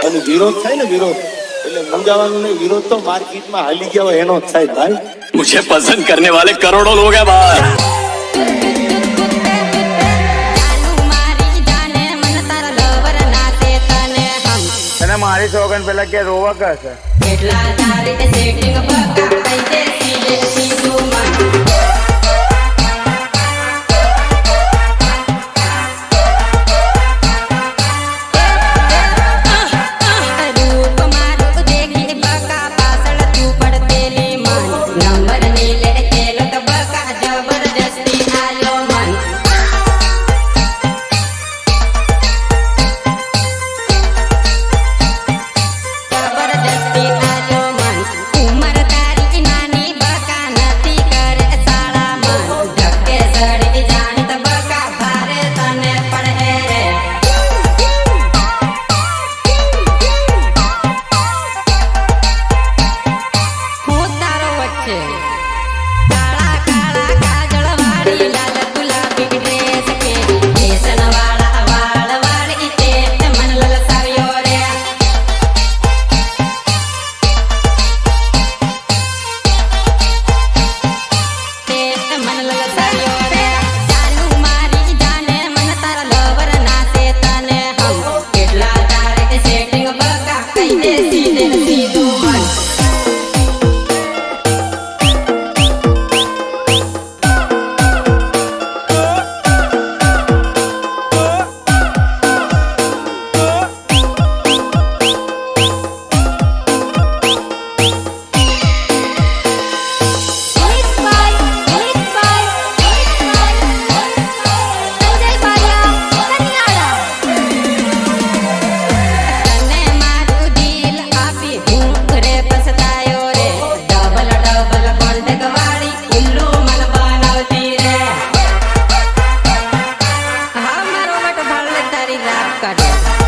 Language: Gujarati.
અને વિરોધ થાય ને વિરોધ એટલે મૂંઝાવાનું નહીં. વિરોધ તો માર્કેટમાં હાલી ગયા હોય એનો જ થાય ભાઈ. मुझे पसंद करने वाले करोड़ों लोग हैं बाहर. અને મારી સોગન પેલા કે રોવા કરશે. Got it.